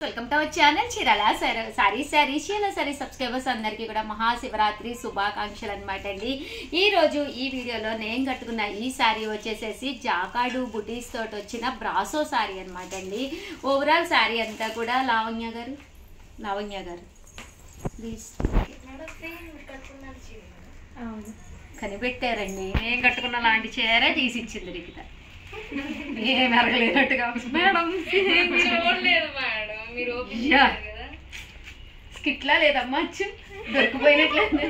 Welcome to our channel Chirala sorry subscribers అందరికీ కూడా మహాశివరాత్రి శుభాకాంక్షలు అనమాట అండి. ఈ రోజు ఈ వీడియోలో నేను కట్టుకున్న ఈ శారీ వచ్చేసేసి జాకాడు బుటీస్ తోటి వచ్చిన బ్రాసో శారీ అనమాట అండి. ఓవరాల్ శారీ అంతా కూడా లావణ్య గారు ప్లీజ్ కనిపెట్టారండి. నేను కట్టుకున్న లాంటి చీర తీసి ఇచ్చింది రికిత. ఏం అరగలేనట్టుగా మేడం చూడలేదు మేడం, మీరు స్కిట్లా లేదమ్మా దొరికిపోయినట్లేదు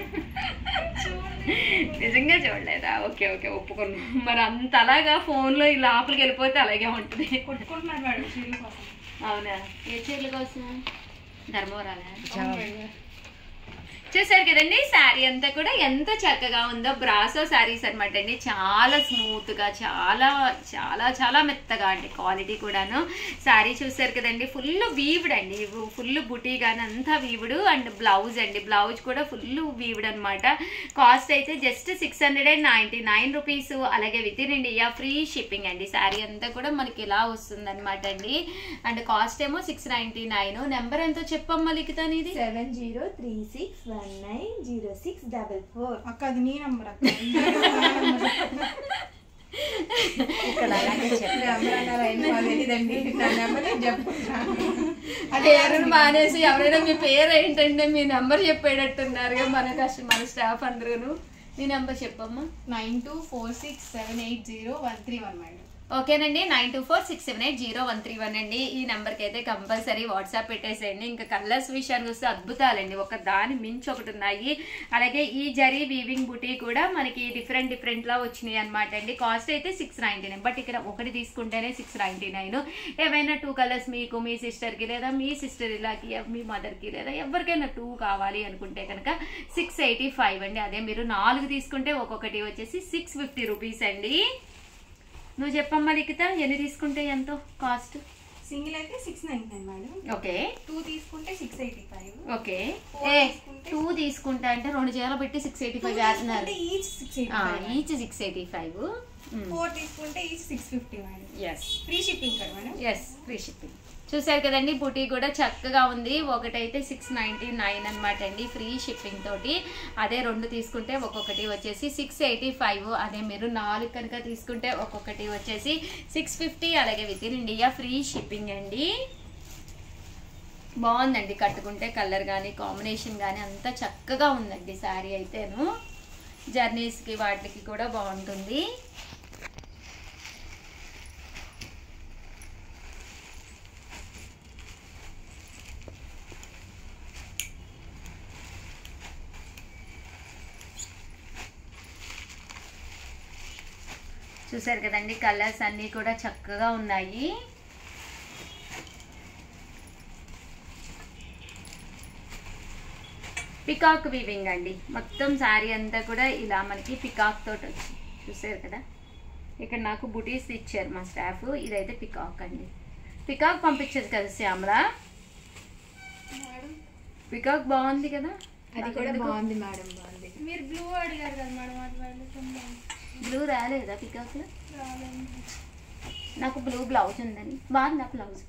నిజంగా చూడలేదా? ఓకే ఓకే ఒప్పుకున్నాం. మరి అంత అలాగా ఫోన్లో ఈ లోపలికి వెళ్ళిపోతే అలాగే ఉంటుంది. కొట్టుకుంటున్నారు మేడం చీరల కోసం. అవునా? ఏ చీరల కోసం? ధర్మవరాలా? చూసారు కదండి శారీ అంతా కూడా ఎంత చక్కగా ఉందో. బ్రాసో శారీస్ అనమాట అండి. చాలా స్మూత్ గా చాలా చాలా చాలా మెత్తగా అండి. క్వాలిటీ కూడాను. శారీ చూసారు కదండి, ఫుల్ వీవ్డ్ అండి. ఫుల్ బుటీ కానీ అంతా వీవుడు. అండ్ బ్లౌజ్ అండి, బ్లౌజ్ కూడా ఫుల్ వీవుడ్ అనమాట. కాస్ట్ అయితే జస్ట్ 699 రూపీస్. అలాగే with in India free shipping అండి. శారీ అంతా కూడా మనకి ఇలా వస్తుంది అనమాట అండి. అండ్ కాస్ట్ ఏమో 699. నెంబర్ ఎంతో చెప్పమ్మా లిఖిత నీది? 7036190644. అక్క అది నీ నంబర్ అక్క. పేరును మానేసి ఎవరైనా మీ పేరు ఏంటంటే మీ నెంబర్ చెప్పేటట్టున్నారు మన స్టాఫ్ అందరూ. నీ నెంబర్ చెప్పమ్మా. 9246780131 మేడం. ఓకేనండి, 9246780131 అండి. ఈ నెంబర్కి అయితే కంపల్సరీ వాట్సాప్ పెట్టేసేయండి. ఇంకా కలర్స్ విషయానికి వస్తే అద్భుతాలండి, ఒక దాని మించి ఒకటి ఉన్నాయి. అలాగే ఈ జరీ వీవింగ్ బుటీ కూడా మనకి డిఫరెంట్ లా వచ్చినాయి అనమాట అండి. కాస్ట్ అయితే 699, బట్ ఇక్కడ ఒకటి తీసుకుంటేనే 699. ఏవైనా 2 కలర్స్ మీకు మీ సిస్టర్కి లేదా మీ సిస్టర్ ఇలాకి మీ మదర్కి లేదా ఎవరికైనా 2 కావాలి అనుకుంటే కనుక 685 అండి. అదే మీరు 4 తీసుకుంటే ఒక్కొక్కటి వచ్చేసి 650 రూపీస్ అండి. నువ్వు చెప్పమ్మా లిఖిత, ఎన్ని తీసుకుంటే ఎంతో కాస్ట్? సింగిల్ అయితే 699 మేడం. ఓకే. 2 తీసుకుంటే 685. ఓకే. 2 తీసుకుంటా అంటే 2 చీరలు పెట్టి 685 వేస్తున్నారు. ఈచ్ 685. 4 తీసుకుంటే each 650 madam. Yes free shipping కదా మేడం? Yes free shipping. చూసారు కదండి, బుటీ కూడా చక్కగా ఉంది. ఒకటైతే 699 అనమాట అండి ఫ్రీ షిప్పింగ్ తోటి. అదే 2 తీసుకుంటే ఒక్కొక్కటి వచ్చేసి 685. అదే మీరు 4 కనుక తీసుకుంటే ఒక్కొక్కటి వచ్చేసి 650. అలాగే with in India free shipping అండి. బాగుందండి, కట్టుకుంటే కలర్ కానీ కాంబినేషన్ కానీ అంతా చక్కగా ఉందండి. శారీ అయితేను జర్నీస్కి వాటికి కూడా బాగుంటుంది. చూసారు కదండి, కలర్స్ అన్నీ కూడా చక్కగా ఉన్నాయి. పికాక్ వీవింగ్ అండి. మొత్తం శారీ అంతా కూడా ఇలా మనకి పికాక్ తోటి వచ్చి చూసారు కదా. ఇక్కడ నాకు బుటీస్ ఇచ్చారు మా స్టాఫ్. ఇదైతే పికాక్ అండి. పికాక్ పంపించదు కదా శ్యామల? పికాక్ బాగుంది కదా. అది కూడా బాగుంది మేడం. బాగుంది. మీరు బ్లూ అడిగారు కదా మేడం, బ్లూ రాలేదా పికాక్? నాకు బ్లూ బ్లౌజ్ ఉందని. బాగుంది ఆ బ్లౌజ్.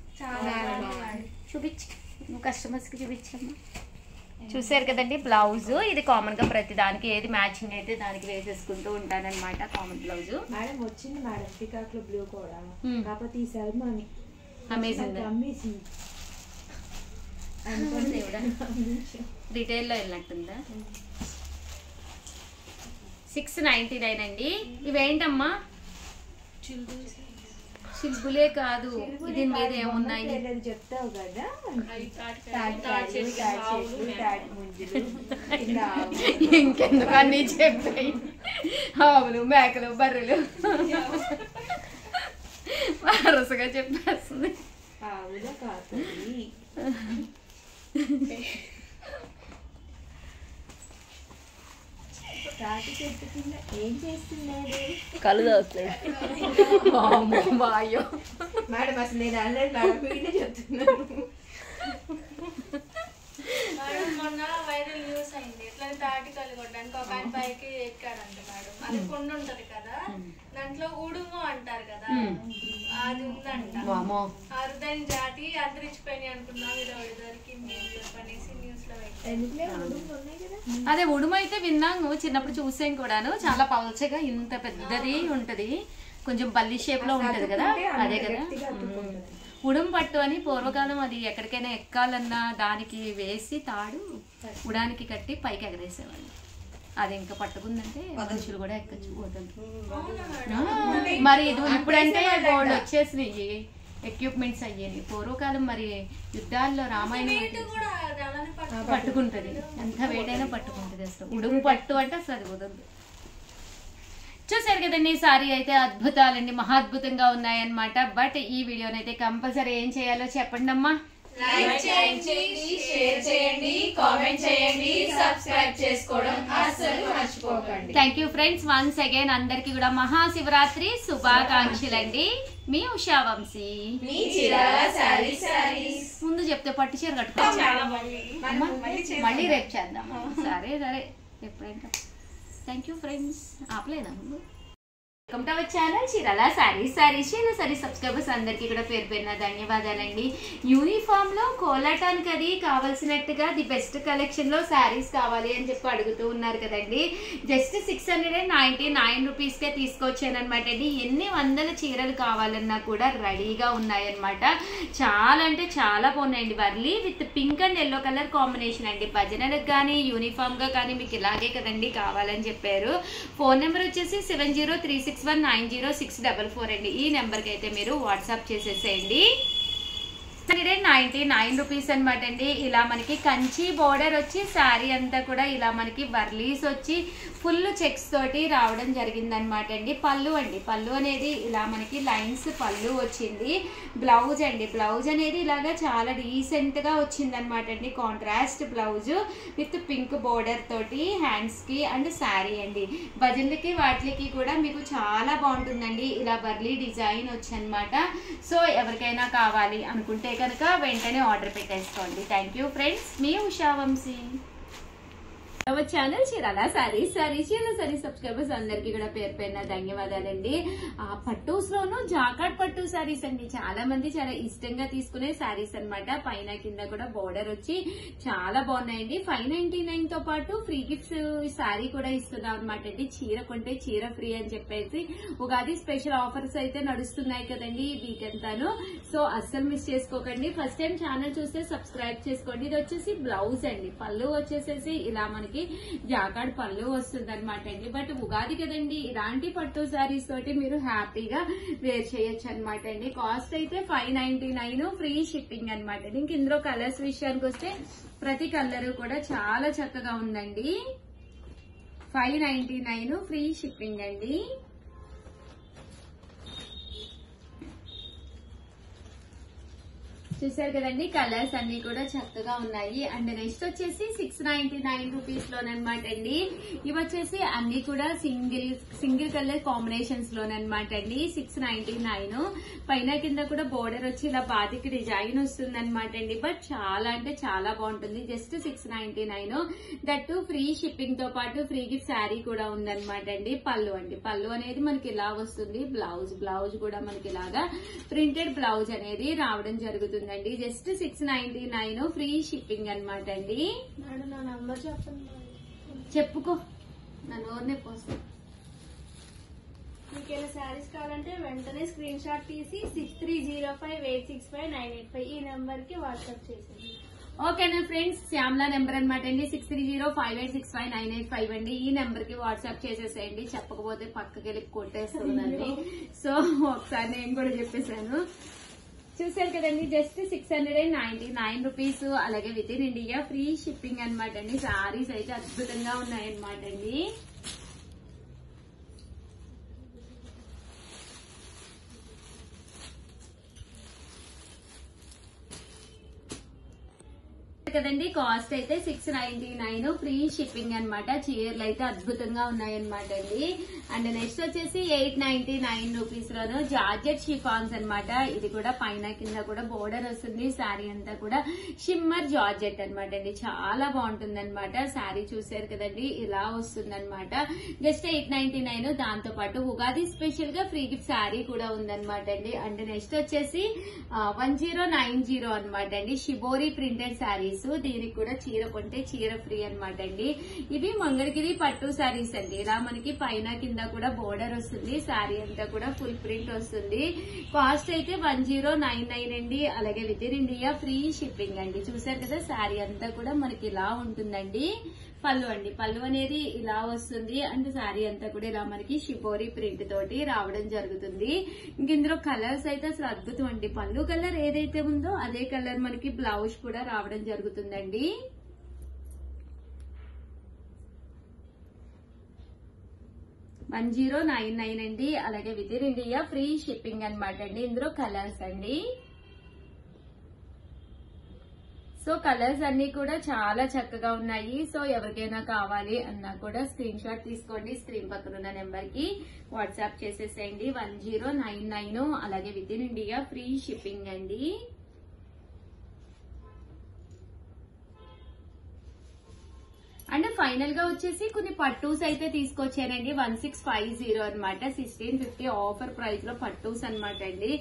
చూపించి నువ్వు కస్టమర్స్కి చూపించమ్మా. చూసారు కదండి బ్లౌజ్. ఇది కామన్ గా ప్రతి దానికి ఏది మ్యాచింగ్ అయితే దానికి వేసేసుకుంటూ ఉంటానన్నమాట. కామన్ బ్లౌజ్ మేడం వచ్చింది మేడం పికాక్ లో బ్లూ కూడా. కాకపోతే ఈసారి మనకి అమేజింగ్ రిటైల్ లో వెళ్ళినట్టుందా? 699 అండి. ఇవేంటమ్మా? చిల్బులే కాదు, దీని మీద ఏమున్నాయి చెప్తావు కదా. ఇంకెందుకు అన్ని చెప్పాయి. ఆవులు, మేకలు, బర్రెలు వరుసగా చెప్పేస్తుంది. ఆవుల కాదు ఏం చేస్తున్నాడు? కళ్ళు తాగుతున్నాడు. మేడం అసలు నేను అన్నది మేడం వీడినే చెప్తున్నాను. మొన్న వైరల్ న్యూస్ అయింది. ఎట్లా తాటికల్లు కొట్టడానికి ఒక ఆయన పైకి ఎక్కాడంట మేడం. అది కొండ ఉంటది కదా, దాంట్లో ఉడుము అంటారు కదా, అది ఉందంట. అరుదైన జాతి అంతరించిపోయిన అయినాయి అనుకున్నా మీరు దొరికింది చెప్పనేసి న్యూస్ లో పెట్టారు. ఎందుకులే ఉడుములు ఉన్నాయి కదా. అదే ఉడుము అయితే విన్నాము, చిన్నప్పుడు చూసాం కూడాను. చాలా పల్చగా ఇంత పెద్దది ఉంటది, కొంచెం బల్లి షేప్ లో ఉంటది కదా, అదే కదా ఉడుము పట్టు అని. పూర్వకాలం అది ఎక్కడికైనా ఎక్కాలన్నా దానికి వేసి తాడు ఉడానికి కట్టి పైకి ఎగరేసేవాళ్ళు. అది ఇంకా పట్టుకుందంటే మనుషులు కూడా ఎక్కచ్చు, వదలదు. మరి ఇది ఇప్పుడంటే గోల్డ్ వచ్చేసినాయి, ఎక్విప్మెంట్స్ అయ్యాయి. పూర్వకాలం మరి యుద్ధాల్లో రామాయణం పట్టుకుంటది, ఎంత వేడైనా పట్టుకుంటది. అసలు ఉడుము పట్టు అంటే అసలు అది వదలదు. చూసారు కదండి, సారీ అయితే అద్భుతాలండి, మహాద్భుతంగా ఉన్నాయన్నమాట. బట్ ఈ వీడియోనైతే కంపల్సరీ ఏం చేయాలో చెప్పండి అమ్మా. లైక్ చేయండి, షేర్ చేయండి, కామెంట్ చేయండి, సబ్స్క్రైబ్ చేసుకోవడం అస్సలు మర్చిపోకండి. Thank you friends, once again అందరికి కూడా మహాశివరాత్రి శుభాకాంక్షలండి. మీ ఉషా వంశీ, మీ చీరాల సారీస్. ముందు చెప్తే పట్టు చీర కట్టుకోవాలి, మళ్ళీ రేపు చేద్దాం. సరే సరే, ఎప్పుడైనా. థ్యాంక్ యూ ఫ్రెండ్స్, ఆపలేదా ముందు. Welcome to our channel Chirala saris. Sorry subscribers అందరికీ కూడా పేరు పేరున ధన్యవాదాలండి. యూనిఫామ్ లో కోలాటానికి అది కావాల్సినట్టుగా ది బెస్ట్ కలెక్షన్ లో శారీస్ కావాలి అని చెప్పి అడుగుతూ ఉన్నారు కదండి. జస్ట్ 699 రూపీస్ కే తీసుకొచ్చాను అనమాట అండి. ఎన్ని వందల చీరలు కావాలన్నా కూడా రెడీగా ఉన్నాయన్నమాట. చాలా అంటే చాలా బాగున్నాయండి. Warli with pink and yellow colour combination అండి. భజనలకు కానీ యూనిఫామ్ గా కానీ మీకు ఇలాగే కదండి కావాలని చెప్పారు. ఫోన్ నెంబర్ వచ్చేసి 7036190644 అండి. ఈ నెంబర్కి అయితే మీరు వాట్సాప్ చేసేసేయండి. 199 రూపీస్ అనమాట అండి. ఇలా మనకి కంచి బోర్డర్ వచ్చి శారీ అంతా కూడా ఇలా మనకి వర్లీస్ వచ్చి ఫుల్ చెక్స్ తోటి రావడం జరిగింది అనమాట అండి. పళ్ళు అండి, పళ్ళు అనేది ఇలా మనకి లైన్స్ పళ్ళు వచ్చింది. బ్లౌజ్ అండి, బ్లౌజ్ అనేది ఇలాగా చాలా డీసెంట్ గా వచ్చింది అనమాట అండి. Contrast blouse with pink border తోటి హ్యాండ్స్ కి అండ్ శారీ అండి. భజన్లకి వాటికి కూడా మీకు చాలా బాగుంటుందండి. ఇలా వర్లీ డిజైన్ వచ్చి అనమాట. సో ఎవరికైనా కావాలి అనుకుంటే కనుక వెంటనే ఆర్డర్ పెట్టేసుకోండి. థ్యాంక్ యూ ఫ్రెండ్స్, మీ Usha Vamsi. Our channel Chirala saris subscribers అందరికి కూడా పేరు పేరున ధన్యవాదాలండి. ఆ పట్టూస్ లోను జాకాట్ పట్టు సారీస్ అండి. చాలా మంది చాలా ఇష్టంగా తీసుకునే సారీస్ అనమాట. పైన కింద కూడా బోర్డర్ వచ్చి చాలా బాగున్నాయండి. 599 తో పాటు ఫ్రీ గిఫ్ట్స్ సారీ కూడా ఇస్తున్నాం అనమాట అండి. చీర కొంటే చీర ఫ్రీ అని చెప్పేసి ఉగాది స్పెషల్ ఆఫర్స్ అయితే నడుస్తున్నాయి కదండి ఈ వీక్ అంతాను. సో అస్సలు మిస్ చేసుకోకండి. ఫస్ట్ టైం ఛానల్ చూస్తే సబ్స్క్రైబ్ చేసుకోండి. ఇది వచ్చేసి బ్లౌజ్ అండి. పళ్ళు వచ్చేసేసి ఇలా మనకి జాకాడ్ పళ్ళు వస్తుంది అనమాట అండి. బట్ ఉగాది కదండి, ఇలాంటి పట్టు సారీస్ తోటి మీరు హ్యాపీగా వేర్ చేయొచ్చు అనమాట అండి. కాస్ట్ అయితే 599, ఫ్రీ షిప్పింగ్ అనమాట అండి. ఇంక ఇందులో కలర్స్ విషయానికి వస్తే ప్రతి కలర్ కూడా చాలా చక్కగా ఉందండి. 599 ఫ్రీ షిప్పింగ్ అండి. చూసారు కదండి, కలర్స్ అన్ని కూడా చక్కగా ఉన్నాయి. అండ్ నెక్స్ట్ వచ్చేసి 699 రూపీస్ లోనమాట అండి. ఇవి వచ్చేసి అన్ని కూడా సింగిల్ కలర్ కాంబినేషన్స్ లోనమాట అండి. 699. పైన కింద కూడా బోర్డర్ వచ్చి ఇలా బాతికి డిజైన్ వస్తుంది అనమాట అండి. బట్ చాలా అంటే చాలా బాగుంటుంది. జస్ట్ 699. దట్టు ఫ్రీ షిప్పింగ్ తో పాటు ఫ్రీ గిఫ్ట్ శారీ కూడా ఉందన్నమాట అండి. పళ్ళు అండి, పళ్ళు అనేది మనకి ఇలా వస్తుంది. బ్లౌజ్ కూడా మనకి ఇలాగా ప్రింటెడ్ బ్లౌజ్ అనేది రావడం జరుగుతుంది. జస్ట్ 699 ఫ్రీ షిప్పింగ్ అనమాట అండి. నా నంబర్ చెప్పండి. చెప్పుకో, నా నోరునే పోస్తా. మీకు ఏమైనా శారీస్ కావాలంటే వెంటనే స్క్రీన్ షాట్ తీసి 6305865985 ఈ నెంబర్ కి వాట్సాప్ చేసేయండి. ఓకేనా ఫ్రెండ్స్, శ్యామ్లా నెంబర్ అనమాట అండి. 6305865985 అండి. ఈ నెంబర్ కి వాట్సాప్ చేసేసేయండి. చెప్పకపోతే పక్కకి వెళ్ళి కొట్టేస్తుందండి. సో ఒకసారి నేను కూడా చెప్పేశాను. చూసారు కదండి, జస్ట్ 699 రూపీస్. అలాగే with in India free shipping అనమాట అండి. సారీస్ అయితే అద్భుతంగా ఉన్నాయన్నమాట అండి. కదండి, కాస్ట్ అయితే 699, ఫ్రీ షిప్పింగ్ అన్నమాట. చీరలు అయితే అద్భుతంగా ఉన్నాయన్నమాట అండి. అండ్ నెక్స్ట్ వచ్చేసి 899 రూపీస్ లోను జార్జెట్ షిఫాన్స్ అన్నమాట. ఇది కూడా పైన కింద కూడా బోర్డర్ వస్తుంది. శారీ అంతా కూడా షిమ్మర్ జార్జెట్ అన్నమాట అండి. చాలా బాగుంటుంది అనమాట. శారీ చూసారు కదండి, ఇలా వస్తుంది అనమాట. జస్ట్ 899. దాంతో పాటు ఉగాది స్పెషల్ గా ఫ్రీ గిఫ్ట్ శారీ కూడా ఉందన్నమాట అండి. అండ్ నెక్స్ట్ వచ్చేసి 1090 అనమాట అండి. Shibori printed saris. దీనికి కూడా చీర కొంటే చీర ఫ్రీ అనమాట అండి. ఇవి మంగళగిరి పట్టు శారీస్ అండి. ఇలా మనకి పైన కింద కూడా బోర్డర్ వస్తుంది. శారీ అంతా కూడా ఫుల్ ప్రింట్ వస్తుంది. కాస్ట్ అయితే 1099 అండి. అలాగే with in India free shipping అండి. చూసారు కదా, శారీ అంతా కూడా మనకి ఇలా ఉంటుందండి. పళ్ళు అండి, పళ్ళు అనేది ఇలా వస్తుంది. అండ్ శారీ అంతా కూడా ఇలా మనకి షిబోరి ప్రింట్ తోటి రావడం జరుగుతుంది. ఇంక ఇందులో కలర్స్ అయితే అసలు అద్భుతం అండి. పళ్ళు కలర్ ఏదైతే ఉందో అదే కలర్ మనకి బ్లౌజ్ కూడా రావడం జరుగుతుందండి. $1099 అండి. అలాగే with in India free shipping అన్నమాట అండి. ఇందులో కలర్స్ అండి. సో కలర్స్ అన్ని కూడా చాలా చక్కగా ఉన్నాయి. సో ఎవరికైనా కావాలి అన్నా కూడా స్క్రీన్ షాట్ తీసుకోండి. స్క్రీన్ పక్కన ఉన్న నెంబర్ కి వాట్సాప్ చేసేసేయండి. 1099. అలాగే with in India free shipping అండి. అండ్ ఫైనల్ గా వచ్చేసి కొన్ని పట్టూస్ అయితే తీసుకొచ్చానండి. 1650 అనమాట. 1650 ఆఫర్ ప్రైస్ లో పట్టూస్ అనమాట అండి.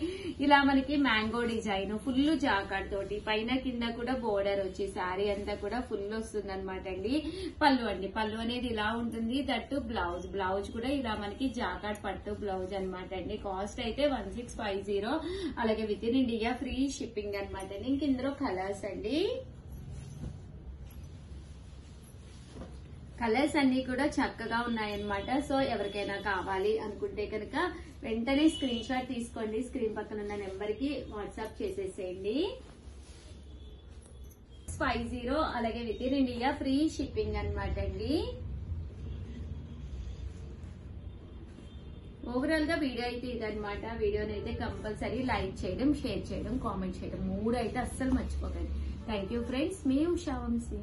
ఇలా మనకి మ్యాంగో డిజైన్ ఫుల్ జాకాడ్ తోటి పైన కింద కూడా బోర్డర్ వచ్చి శారీ అంతా కూడా ఫుల్ వస్తుంది అనమాట అండి. పళ్ళు అండి, పళ్ళు అనేది ఇలా ఉంటుంది. దట్టు బ్లౌజ్ కూడా ఇలా మనకి జాకాడ్ పట్టు బ్లౌజ్ అనమాట అండి. కాస్ట్ అయితే 1650. అలాగే with in India free shipping అనమాట అండి. ఇంక ఇందులో కలర్స్ అండి. కలర్స్ అన్ని కూడా చక్కగా ఉన్నాయన్నమాట. సో ఎవరికైనా కావాలి అనుకుంటే కనుక వెంటనే స్క్రీన్ షాట్ తీసుకోండి. స్క్రీన్ పక్కన ఉన్న నెంబర్ కి వాట్సాప్ చేసేసేయండి. 50. అలాగే with in India free shipping అన్నమాట అండి. ఓవరాల్ గా వీడియో అయితే ఇదనమాట. వీడియోని అయితే కంపల్సరీ లైక్ చేయడం, షేర్ చేయడం, కామెంట్ చేయడం 3 అయితే అస్సలు మర్చిపోకండి. Thank you friends. మీ ఉషా వంశీ.